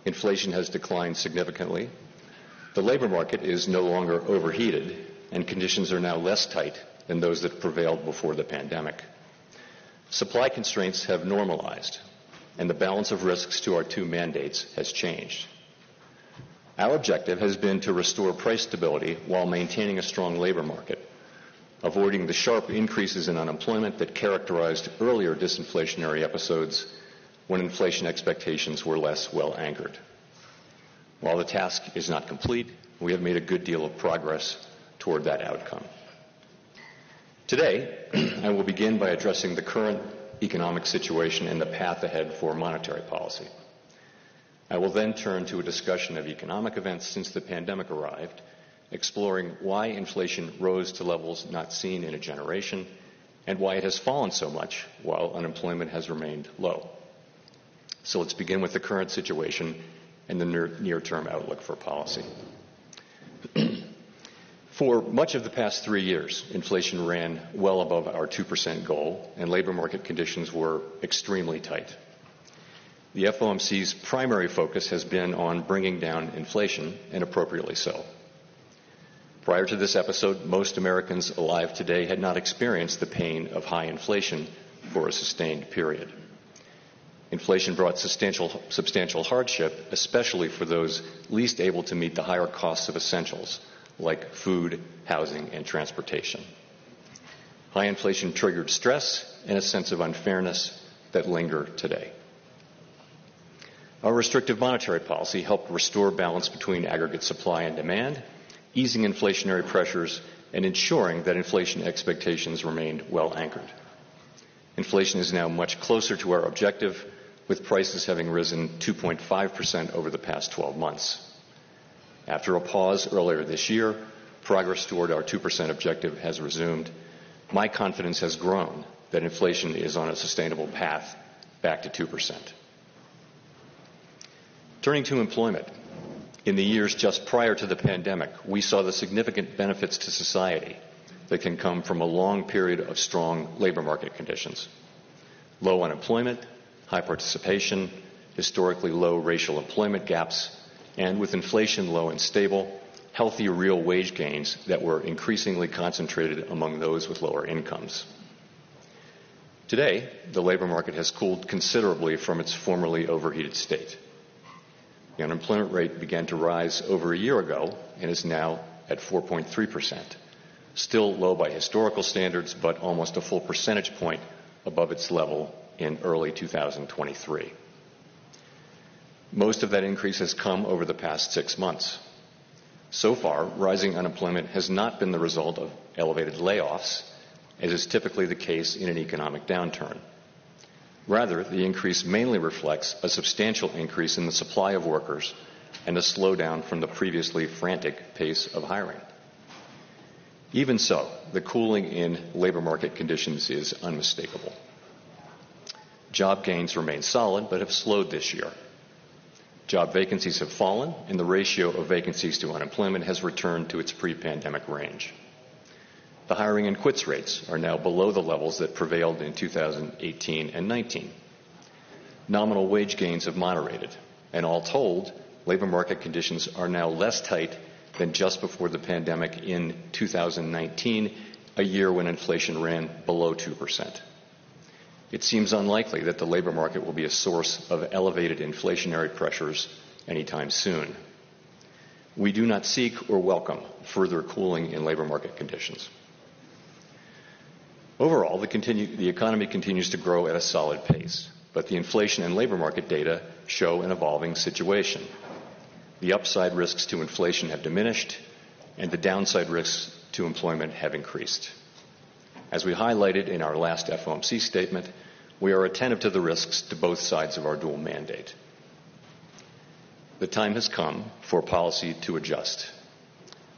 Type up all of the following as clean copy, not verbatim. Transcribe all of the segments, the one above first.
Inflation has declined significantly. The labor market is no longer overheated, and conditions are now less tight than those that prevailed before the pandemic. Supply constraints have normalized, and the balance of risks to our two mandates has changed. Our objective has been to restore price stability while maintaining a strong labor market, avoiding the sharp increases in unemployment that characterized earlier disinflationary episodes when inflation expectations were less well anchored. While the task is not complete, we have made a good deal of progress toward that outcome. Today, I will begin by addressing the current economic situation and the path ahead for monetary policy. I will then turn to a discussion of economic events since the pandemic arrived, exploring why inflation rose to levels not seen in a generation and why it has fallen so much while unemployment has remained low. So let's begin with the current situation and the near-term outlook for policy. For much of the past 3 years, inflation ran well above our 2% goal, and labor market conditions were extremely tight. The FOMC's primary focus has been on bringing down inflation, and appropriately so. Prior to this episode, most Americans alive today had not experienced the pain of high inflation for a sustained period. Inflation brought substantial hardship, especially for those least able to meet the higher costs of essentials, like food, housing, and transportation. High inflation triggered stress and a sense of unfairness that linger today. Our restrictive monetary policy helped restore balance between aggregate supply and demand, easing inflationary pressures and ensuring that inflation expectations remained well anchored. Inflation is now much closer to our objective, with prices having risen 2.5% over the past 12 months. After a pause earlier this year, progress toward our 2% objective has resumed. My confidence has grown that inflation is on a sustainable path back to 2%. Turning to employment, in the years just prior to the pandemic, we saw the significant benefits to society that can come from a long period of strong labor market conditions. Low unemployment, high participation, historically low racial employment gaps, and with inflation low and stable, healthy real wage gains that were increasingly concentrated among those with lower incomes. Today, the labor market has cooled considerably from its formerly overheated state. The unemployment rate began to rise over a year ago and is now at 4.3%, still low by historical standards, but almost a full percentage point above its level in early 2023. Most of that increase has come over the past 6 months. So far, rising unemployment has not been the result of elevated layoffs, as is typically the case in an economic downturn. Rather, the increase mainly reflects a substantial increase in the supply of workers and a slowdown from the previously frantic pace of hiring. Even so, the cooling in labor market conditions is unmistakable. Job gains remain solid, but have slowed this year. Job vacancies have fallen, and the ratio of vacancies to unemployment has returned to its pre-pandemic range. The hiring and quits rates are now below the levels that prevailed in 2018 and 19. Nominal wage gains have moderated, and all told, labor market conditions are now less tight than just before the pandemic in 2019, a year when inflation ran below 2%. It seems unlikely that the labor market will be a source of elevated inflationary pressures anytime soon. We do not seek or welcome further cooling in labor market conditions. Overall, the economy continues to grow at a solid pace, but the inflation and labor market data show an evolving situation. The upside risks to inflation have diminished, and the downside risks to employment have increased. As we highlighted in our last FOMC statement, we are attentive to the risks to both sides of our dual mandate. The time has come for policy to adjust.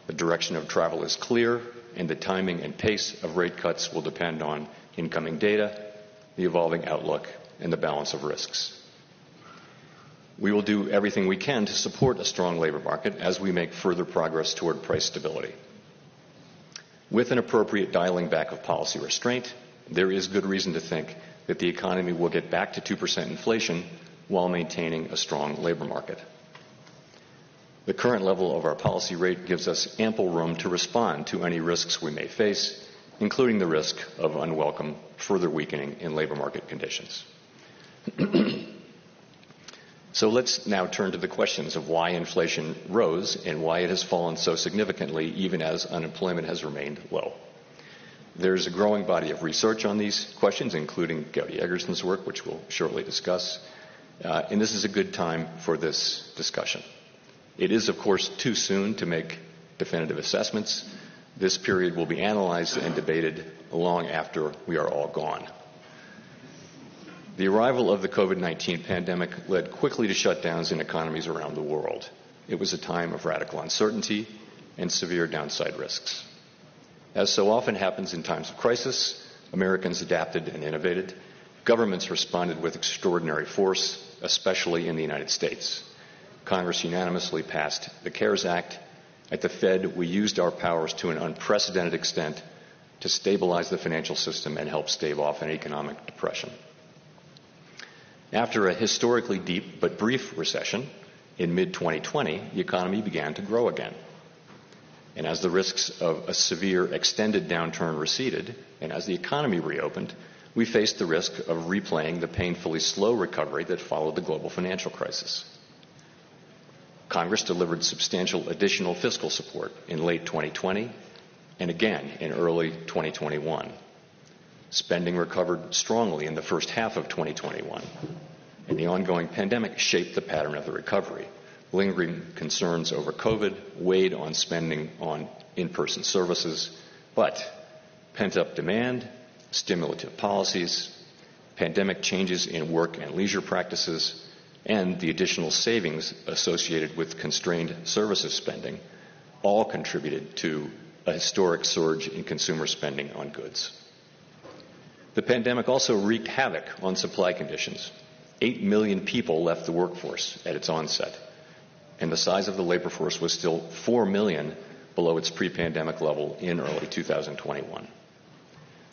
The direction of travel is clear, and the timing and pace of rate cuts will depend on incoming data, the evolving outlook, and the balance of risks. We will do everything we can to support a strong labor market as we make further progress toward price stability. With an appropriate dialing back of policy restraint, there is good reason to think that the economy will get back to 2% inflation while maintaining a strong labor market. The current level of our policy rate gives us ample room to respond to any risks we may face, including the risk of unwelcome further weakening in labor market conditions. So let's now turn to the questions of why inflation rose and why it has fallen so significantly even as unemployment has remained low. There's a growing body of research on these questions, including Gowdy Eggerson's work, which we'll shortly discuss, and this is a good time for this discussion. It is, of course, too soon to make definitive assessments. This period will be analyzed and debated long after we are all gone. The arrival of the COVID-19 pandemic led quickly to shutdowns in economies around the world. It was a time of radical uncertainty and severe downside risks. As so often happens in times of crisis, Americans adapted and innovated. Governments responded with extraordinary force, especially in the United States. Congress unanimously passed the CARES Act. At the Fed, we used our powers to an unprecedented extent to stabilize the financial system and help stave off an economic depression. After a historically deep but brief recession, in mid-2020, the economy began to grow again. And as the risks of a severe extended downturn receded, and as the economy reopened, we faced the risk of replaying the painfully slow recovery that followed the global financial crisis. Congress delivered substantial additional fiscal support in late 2020 and again in early 2021. Spending recovered strongly in the first half of 2021, and the ongoing pandemic shaped the pattern of the recovery. Lingering concerns over COVID weighed on spending on in-person services, but pent-up demand, stimulative policies, pandemic changes in work and leisure practices, and the additional savings associated with constrained services spending all contributed to a historic surge in consumer spending on goods. The pandemic also wreaked havoc on supply conditions. 8 million people left the workforce at its onset, and the size of the labor force was still 4 million below its pre-pandemic level in early 2021.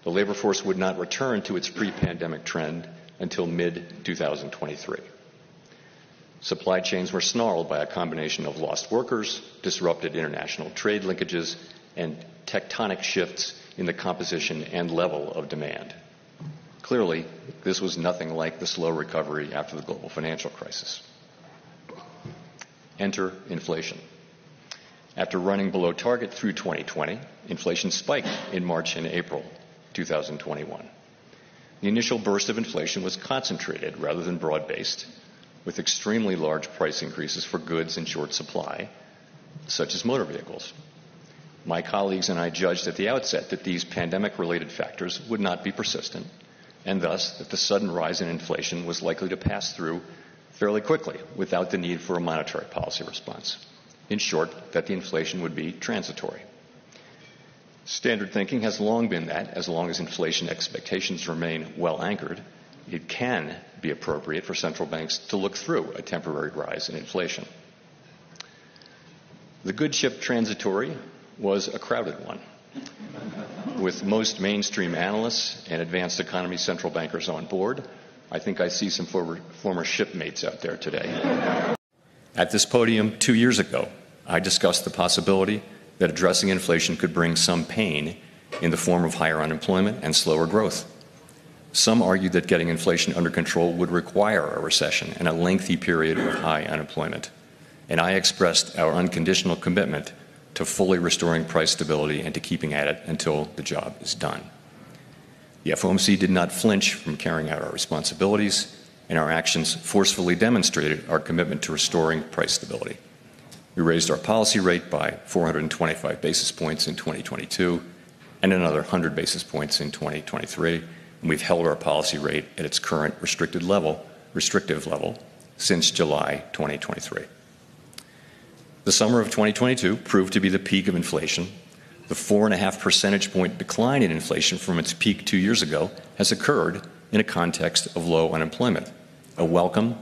The labor force would not return to its pre-pandemic trend until mid-2023. Supply chains were snarled by a combination of lost workers, disrupted international trade linkages, and tectonic shifts in the composition and level of demand. Clearly, this was nothing like the slow recovery after the global financial crisis. Enter inflation. After running below target through 2020, inflation spiked in March and April 2021. The initial burst of inflation was concentrated rather than broad-based, with extremely large price increases for goods in short supply, such as motor vehicles. My colleagues and I judged at the outset that these pandemic-related factors would not be persistent, and thus that the sudden rise in inflation was likely to pass through fairly quickly without the need for a monetary policy response. In short, that the inflation would be transitory. Standard thinking has long been that, as long as inflation expectations remain well anchored, it can be appropriate for central banks to look through a temporary rise in inflation. The good ship transitory was a crowded one, with most mainstream analysts and advanced economy central bankers on board. I think I see some former shipmates out there today. At this podium 2 years ago, I discussed the possibility that addressing inflation could bring some pain in the form of higher unemployment and slower growth. Some argued that getting inflation under control would require a recession and a lengthy period of high unemployment. And I expressed our unconditional commitment to fully restoring price stability and to keeping at it until the job is done. The FOMC did not flinch from carrying out our responsibilities, and our actions forcefully demonstrated our commitment to restoring price stability. We raised our policy rate by 425 basis points in 2022 and another 100 basis points in 2023, and we've held our policy rate at its current restrictive level since July 2023. The summer of 2022 proved to be the peak of inflation. The 4.5 percentage point decline in inflation from its peak 2 years ago has occurred in a context of low unemployment, a welcome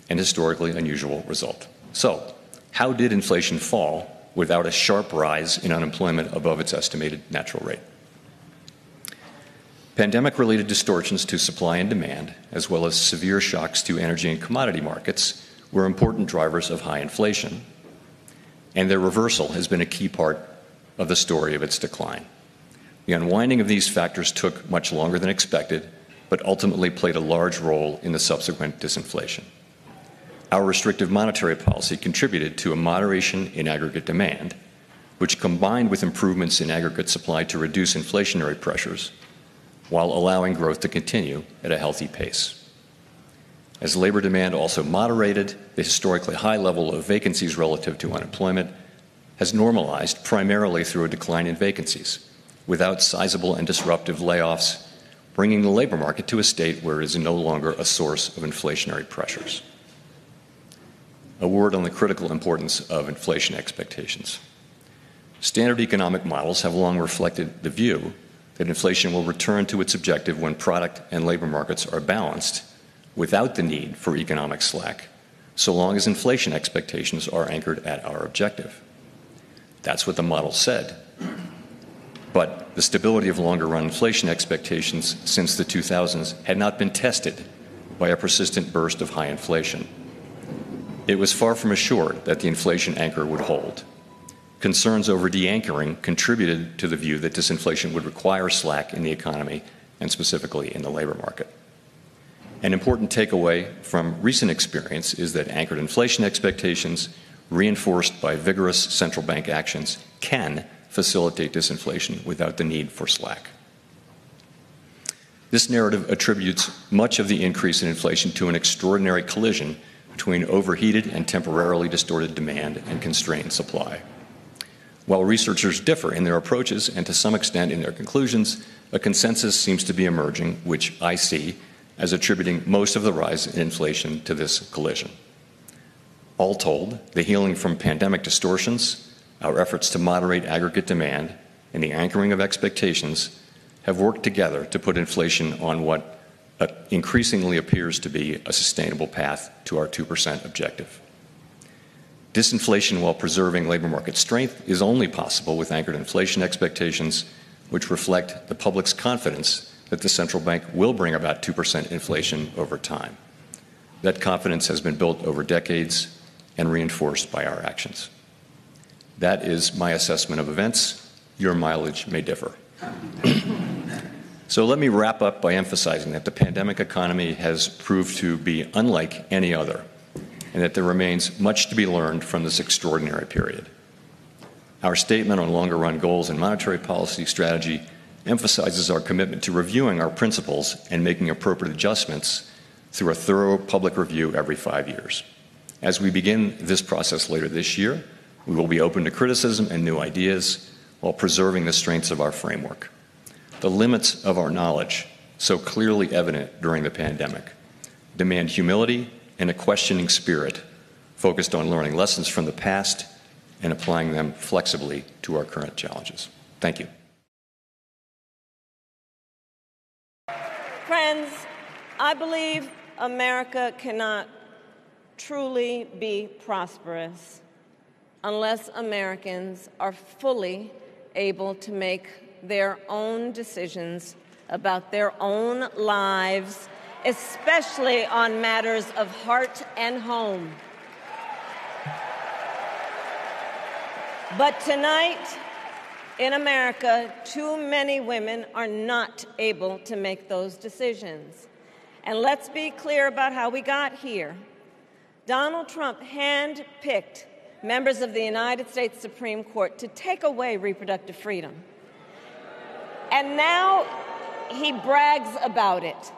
and historically unusual result. So, how did inflation fall without a sharp rise in unemployment above its estimated natural rate? Pandemic-related distortions to supply and demand, as well as severe shocks to energy and commodity markets, were important drivers of high inflation, and their reversal has been a key part of the story of its decline. The unwinding of these factors took much longer than expected, but ultimately played a large role in the subsequent disinflation. Our restrictive monetary policy contributed to a moderation in aggregate demand, which combined with improvements in aggregate supply to reduce inflationary pressures, while allowing growth to continue at a healthy pace. As labor demand also moderated, the historically high level of vacancies relative to unemployment has normalized primarily through a decline in vacancies, without sizable and disruptive layoffs, bringing the labor market to a state where it is no longer a source of inflationary pressures. A word on the critical importance of inflation expectations. Standard economic models have long reflected the view that inflation will return to its objective when product and labor markets are balanced without the need for economic slack, so long as inflation expectations are anchored at our objective. That's what the model said. But the stability of longer-run inflation expectations since the 2000s had not been tested by a persistent burst of high inflation. It was far from assured that the inflation anchor would hold. Concerns over de-anchoring contributed to the view that disinflation would require slack in the economy and specifically in the labor market. An important takeaway from recent experience is that anchored inflation expectations, reinforced by vigorous central bank actions, can facilitate disinflation without the need for slack. This narrative attributes much of the increase in inflation to an extraordinary collision between overheated and temporarily distorted demand and constrained supply. While researchers differ in their approaches and to some extent in their conclusions, a consensus seems to be emerging, which I see as attributing most of the rise in inflation to this collision. All told, the healing from pandemic distortions, our efforts to moderate aggregate demand, and the anchoring of expectations have worked together to put inflation on what increasingly appears to be a sustainable path to our 2% objective. Disinflation while preserving labor market strength is only possible with anchored inflation expectations, which reflect the public's confidence that the central bank will bring about 2% inflation over time. That confidence has been built over decades and reinforced by our actions. That is my assessment of events. Your mileage may differ. So let me wrap up by emphasizing that the pandemic economy has proved to be unlike any other, and that there remains much to be learned from this extraordinary period. Our statement on longer-run goals and monetary policy strategy emphasizes our commitment to reviewing our principles and making appropriate adjustments through a thorough public review every 5 years. As we begin this process later this year, we will be open to criticism and new ideas while preserving the strengths of our framework. The limits of our knowledge, so clearly evident during the pandemic, demand humility and a questioning spirit focused on learning lessons from the past and applying them flexibly to our current challenges. Thank you. Friends, I believe America cannot truly be prosperous unless Americans are fully able to make their own decisions about their own lives, especially on matters of heart and home. But tonight, in America, too many women are not able to make those decisions. And let's be clear about how we got here. Donald Trump handpicked members of the United States Supreme Court to take away reproductive freedom. And now he brags about it.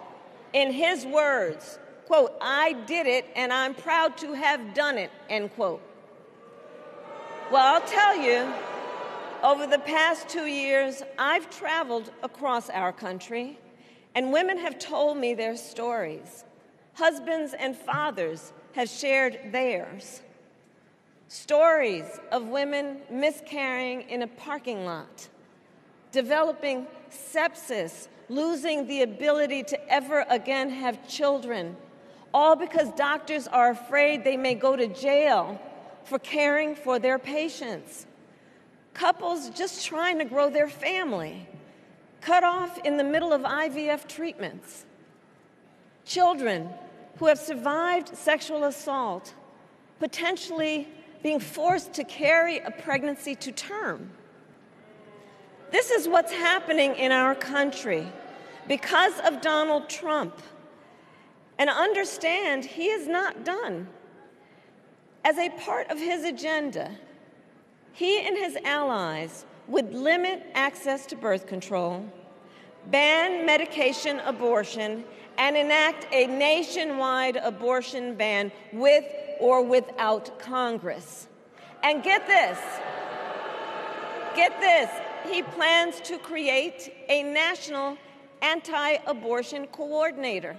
In his words, quote, "I did it and I'm proud to have done it," end quote. Well, I'll tell you, over the past 2 years, I've traveled across our country, and women have told me their stories. Husbands and fathers have shared theirs. Stories of women miscarrying in a parking lot, developing sepsis, losing the ability to ever again have children, all because doctors are afraid they may go to jail for caring for their patients. Couples just trying to grow their family. cut off in the middle of IVF treatments, children who have survived sexual assault, potentially being forced to carry a pregnancy to term. This is what's happening in our country because of Donald Trump. And understand, he is not done. As a part of his agenda, he and his allies would limit access to birth control, ban medication abortion, and enact a nationwide abortion ban with or without Congress. And get this, he plans to create a national anti-abortion coordinator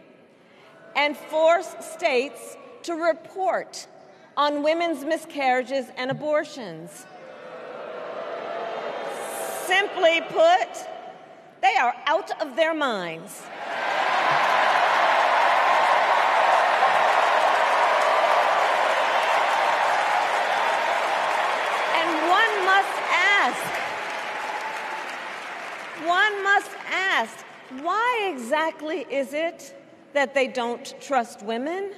and force states to report on women's miscarriages and abortions. Simply put, they are out of their minds. And one must ask, why exactly is it that they don't trust women?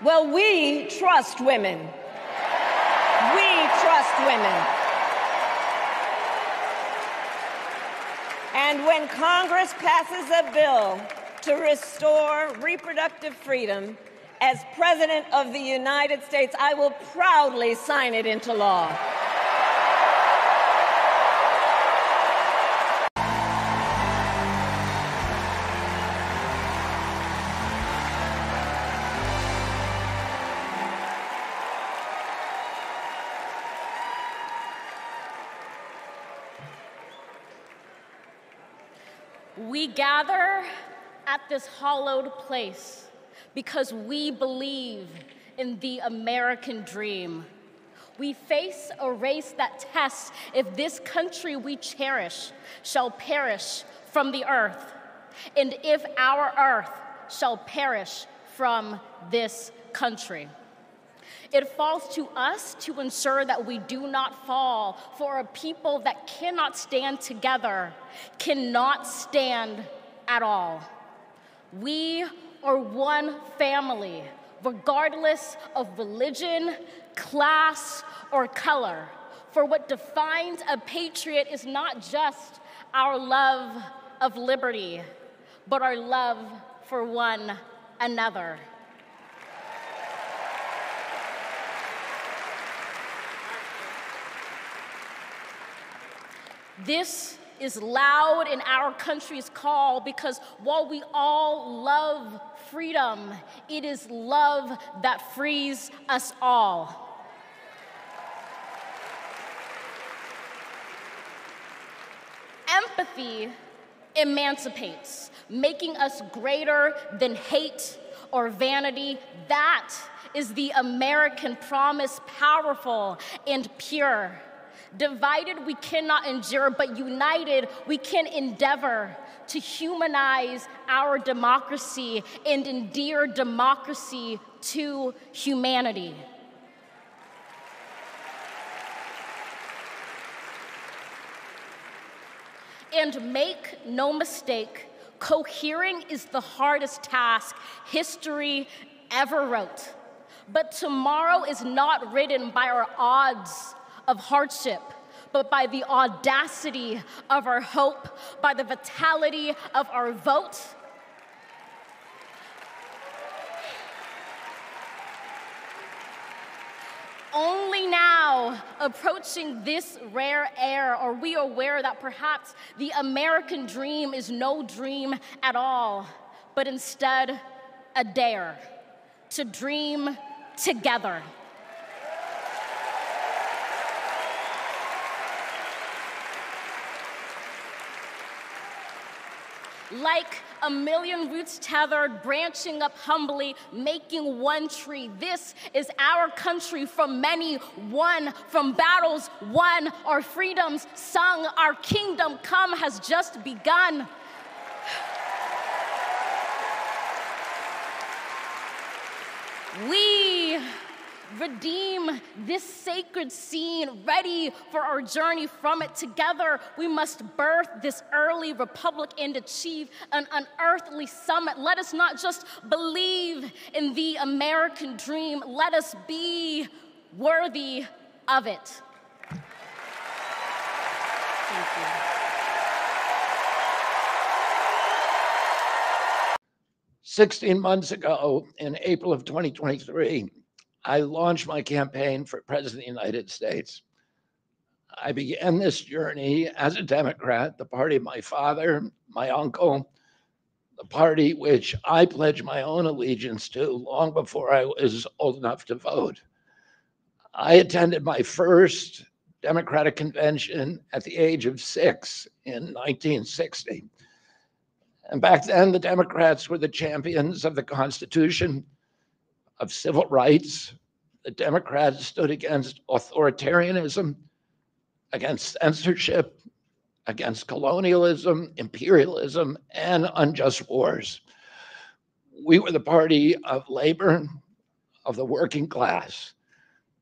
Well, we trust women. We trust women. And when Congress passes a bill to restore reproductive freedom, as President of the United States, I will proudly sign it into law. We gather at this hallowed place because we believe in the American dream. We face a race that tests if this country we cherish shall perish from the earth, and if our earth shall perish from this country. It falls to us to ensure that we do not fall, for a people that cannot stand together cannot stand at all. We are one family, regardless of religion, class, or color. For what defines a patriot is not just our love of liberty, but our love for one another. This is loud in our country's call because while we all love freedom, it is love that frees us all. Empathy emancipates, making us greater than hate or vanity. That is the American promise, powerful and pure. Divided, we cannot endure, but united, we can endeavor to humanize our democracy and endear democracy to humanity. And make no mistake, cohering is the hardest task history ever wrote. But tomorrow is not written by our odds of hardship, but by the audacity of our hope, by the vitality of our vote. Only now, approaching this rare air, are we aware that perhaps the American dream is no dream at all, but instead a dare to dream together. Like a million roots tethered, branching up humbly, making one tree. This is our country from many, won from battles won, our freedoms sung, our kingdom come has just begun. We redeem this sacred scene, ready for our journey from it. Together, we must birth this early republic and achieve an unearthly summit. Let us not just believe in the American dream. Let us be worthy of it. Thank you. 16 months ago, in April of 2023, I launched my campaign for President of the United States. I began this journey as a Democrat, the party of my father, my uncle, the party which I pledged my own allegiance to long before I was old enough to vote. I attended my first Democratic convention at the age of 6 in 1960. And back then, the Democrats were the champions of the Constitution, of civil rights. The Democrats stood against authoritarianism, against censorship, against colonialism, imperialism, and unjust wars. We were the party of labor, of the working class.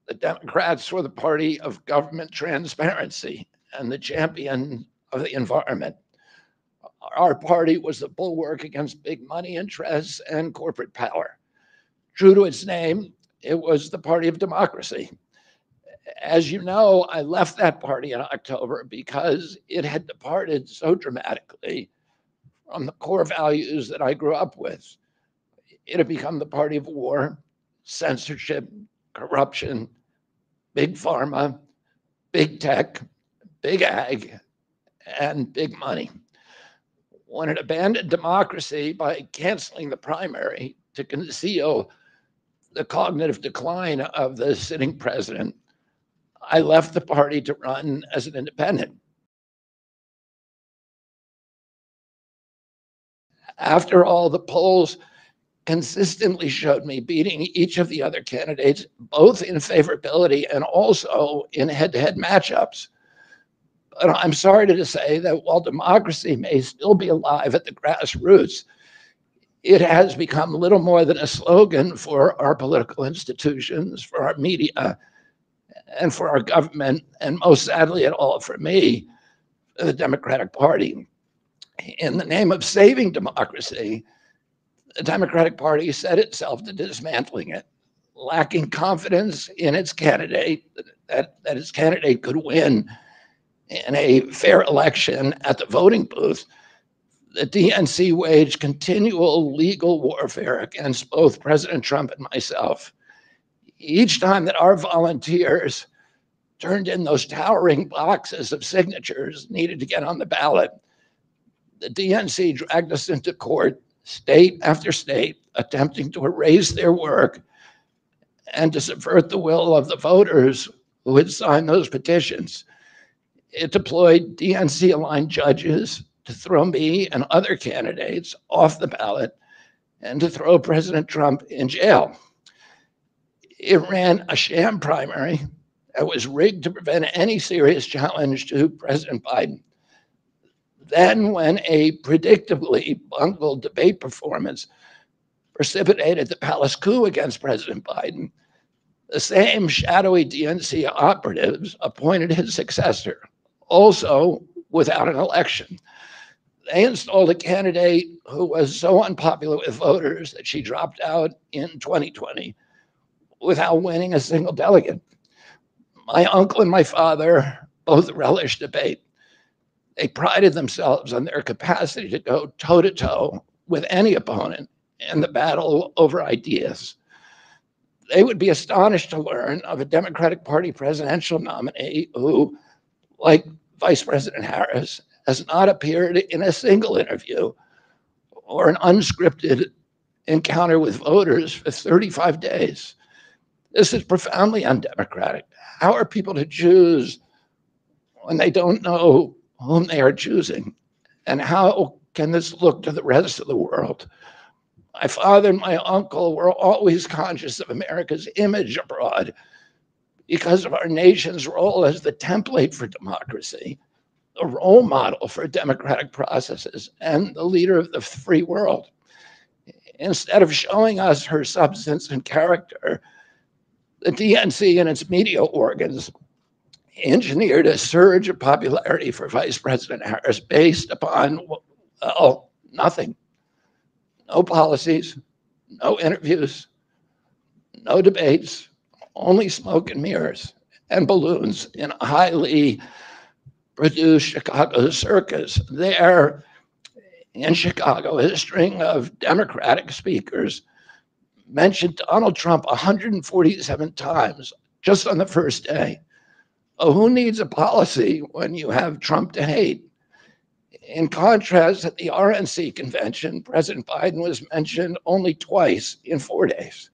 The Democrats were the party of government transparency and the champion of the environment. Our party was the bulwark against big money interests and corporate power. True to its name, it was the party of democracy. As you know, I left that party in October because it had departed so dramatically from the core values that I grew up with. It had become the party of war, censorship, corruption, big pharma, big tech, big ag, and big money. When it abandoned democracy by canceling the primary to conceal the cognitive decline of the sitting president, I left the party to run as an independent. After all, the polls consistently showed me beating each of the other candidates, both in favorability and also in head-to-head matchups. But I'm sorry to say that while democracy may still be alive at the grassroots, it has become little more than a slogan for our political institutions, for our media, and for our government, and most sadly at all for me, the Democratic Party. In the name of saving democracy, the Democratic Party set itself to dismantling it, lacking confidence in its candidate, that its candidate could win in a fair election at the voting booth. The DNC waged continual legal warfare against both President Trump and myself. Each time that our volunteers turned in those towering boxes of signatures needed to get on the ballot, the DNC dragged us into court, state after state, attempting to erase their work and to subvert the will of the voters who had signed those petitions. It deployed DNC-aligned judges to throw me and other candidates off the ballot and to throw President Trump in jail. It ran a sham primary that was rigged to prevent any serious challenge to President Biden. Then, when a predictably bungled debate performance precipitated the palace coup against President Biden, the same shadowy DNC operatives appointed his successor, also without an election. They installed a candidate who was so unpopular with voters that she dropped out in 2020 without winning a single delegate. My uncle and my father both relished debate. They prided themselves on their capacity to go toe-to-toe with any opponent in the battle over ideas. They would be astonished to learn of a Democratic Party presidential nominee who, like Vice President Harris, has not appeared in a single interview or an unscripted encounter with voters for 35 days. This is profoundly undemocratic. How are people to choose when they don't know whom they are choosing? And how can this look to the rest of the world? My father and my uncle were always conscious of America's image abroad because of our nation's role as the template for democracy, the role model for democratic processes, and the leader of the free world. Instead of showing us her substance and character, The DNC and its media organs engineered a surge of popularity for Vice President Harris based upon, well, nothing. No policies, no interviews, no debates, only smoke and mirrors and balloons in a highly produced Chicago circus. There in Chicago, a string of Democratic speakers mentioned Donald Trump 147 times just on the first day. Oh, who needs a policy when you have Trump to hate? In contrast, at the RNC convention, President Biden was mentioned only twice in 4 days.